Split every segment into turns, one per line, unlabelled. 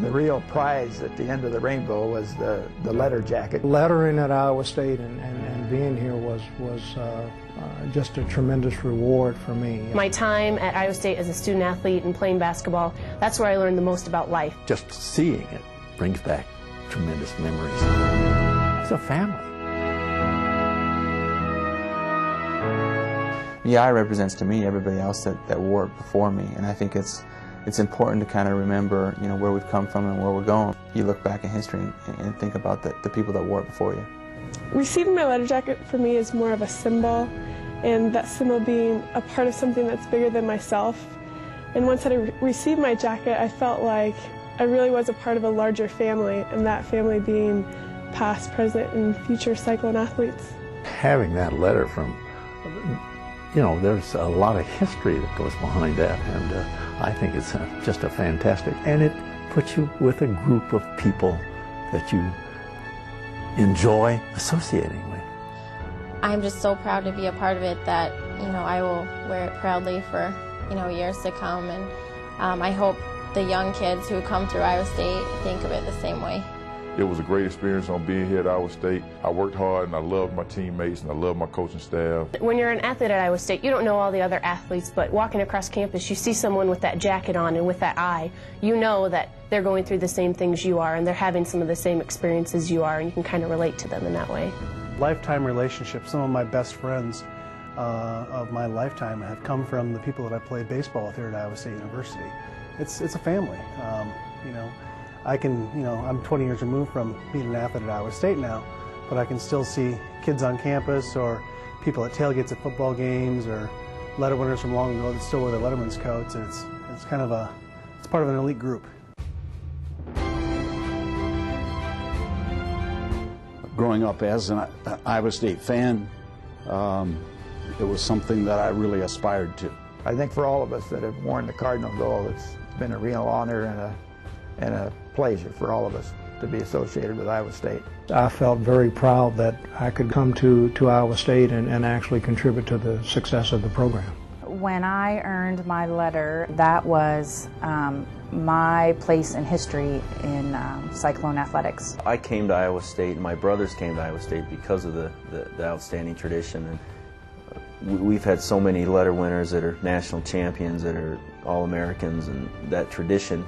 the real prize at the end of the rainbow was the letter jacket.
Lettering at Iowa State and being here was just a tremendous reward for me.
My time at Iowa State as a student athlete and playing basketball, that's where I learned the most about life.
Just seeing it brings back tremendous memories. It's a family.
The eye represents to me everybody else that wore it before me, and I think it's important to kind of remember, you know, where we've come from and where we're going. You look back in history and think about the people that wore it before you.
Receiving my letter jacket for me is more of a symbol, and that symbol being a part of something that's bigger than myself. And once I received my jacket, I felt like I really was a part of a larger family, and that family being past, present, and future Cyclone athletes.
Having that letter from, you know, there's a lot of history that goes behind that, and I think it's just a fantastic, and it puts you with a group of people that you enjoy associating with.
I'm just so proud to be a part of it that, you know, I will wear it proudly for, you know, years to come, and I hope the young kids who come through Iowa State think of it the same way.
It was a great experience on being here at Iowa State. I worked hard and I loved my teammates and I loved my coaching staff.
When you're an athlete at Iowa State, you don't know all the other athletes, but walking across campus, you see someone with that jacket on and with that eye, you know that they're going through the same things you are and they're having some of the same experiences you are, and you can kind of relate to them in that way.
Lifetime relationships. Some of my best friends of my lifetime have come from the people that I played baseball with here at Iowa State University. It's a family, you know. I'm 20 years removed from being an athlete at Iowa State now, but I can still see kids on campus or people at tailgates at football games or Letterwinners from long ago that still wear their Letterman's coats. It's kind of it's part of an elite group.
Growing up as an Iowa State fan, it was something that I really aspired to.
I think for all of us that have worn the Cardinal gold, it's been a real honor and a pleasure for all of us to be associated with Iowa State.
I felt very proud that I could come to Iowa State and actually contribute to the success of the program.
When I earned my letter, that was my place in history in Cyclone athletics.
I came to Iowa State, and my brothers came to Iowa State because of the outstanding tradition. And we've had so many letter winners that are national champions, that are All-Americans, and that tradition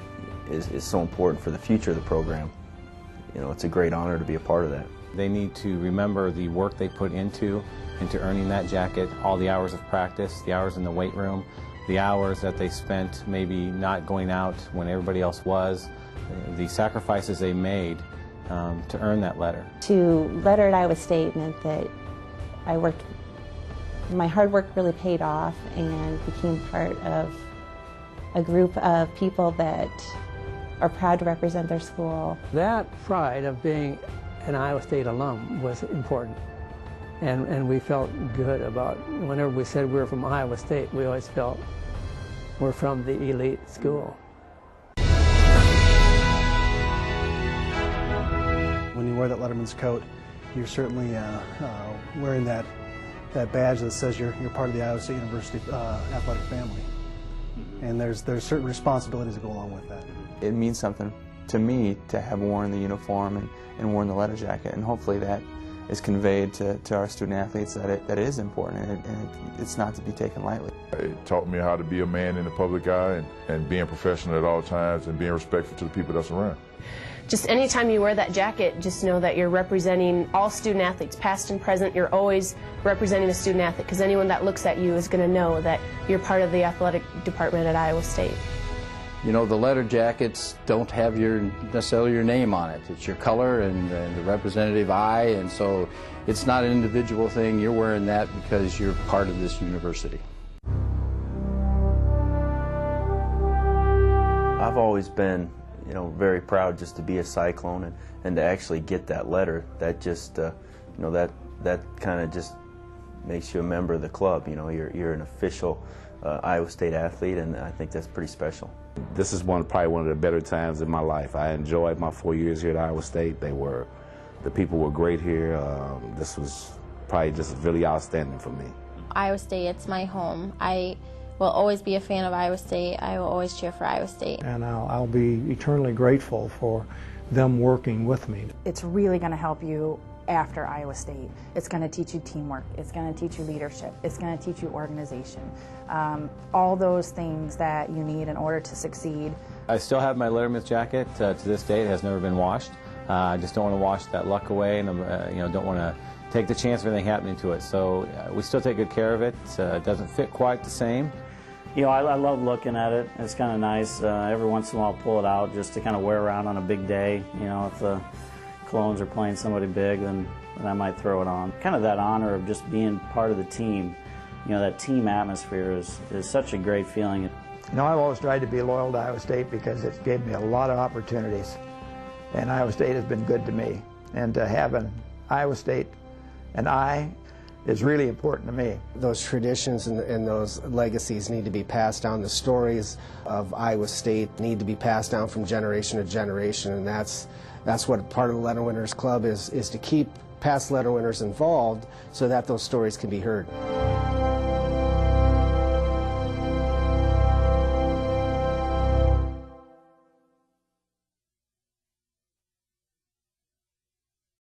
is so important for the future of the program. You know, it's a great honor to be a part of that.
They need to remember the work they put into earning that jacket, all the hours of practice, the hours in the weight room, the hours that they spent maybe not going out when everybody else was, the sacrifices they made to earn that letter.
To letter at Iowa State meant that my hard work really paid off and became part of a group of people that are proud to represent their school.
That pride of being an Iowa State alum was important. And we felt good about, whenever we said we were from Iowa State, we always felt we're from the elite school.
When you wear that Letterman's coat, you're certainly wearing that badge that says you're part of the Iowa State University athletic family. And there's certain responsibilities that go along with that.
It means something to me to have worn the uniform and worn the letter jacket, and hopefully that is conveyed to our student athletes that it is important, and it's not to be taken lightly.
It taught me how to be a man in the public eye and being professional at all times and being respectful to the people that's around.
Just anytime you wear that jacket, just know that you're representing all student athletes, past and present. You're always representing a student athlete, because anyone that looks at you is going to know that you're part of the athletic department at Iowa State.
You know, the letter jackets don't have necessarily your name on it. It's your color and the representative eye, and so it's not an individual thing. You're wearing that because you're part of this university.
I've always been, you know, very proud just to be a Cyclone and to actually get that letter. That just, you know, that kind of just makes you a member of the club. You know, you're an official Iowa State athlete, and I think that's pretty special.
This is probably one of the better times in my life. I enjoyed my 4 years here at Iowa State. The people were great here. This was probably just really outstanding for me.
Iowa State, it's my home. I will always be a fan of Iowa State. I will always cheer for Iowa State.
And I'll be eternally grateful for them working with me.
It's really going to help you after Iowa State. It's going to teach you teamwork. It's going to teach you leadership. It's going to teach you organization. All those things that you need in order to succeed.
I still have my Letterman's jacket to this day. It has never been washed. I just don't want to wash that luck away, and don't want to take the chance of anything happening to it. So we still take good care of it. It doesn't fit quite the same.
I love looking at it. It's kind of nice. Every once in a while, I'll pull it out just to kind of wear around on a big day. If the Cyclones are playing somebody big, then I might throw it on. Kind of that honor of just being part of the team. That team atmosphere is such a great feeling.
I've always tried to be loyal to Iowa State because it gave me a lot of opportunities. And Iowa State has been good to me. And to have an Iowa State and I is really important to me.
Those traditions and those legacies need to be passed down. The stories of Iowa State need to be passed down from generation to generation, and that's what part of the Letterwinners Club is to keep past Letterwinners involved so that those stories can be heard.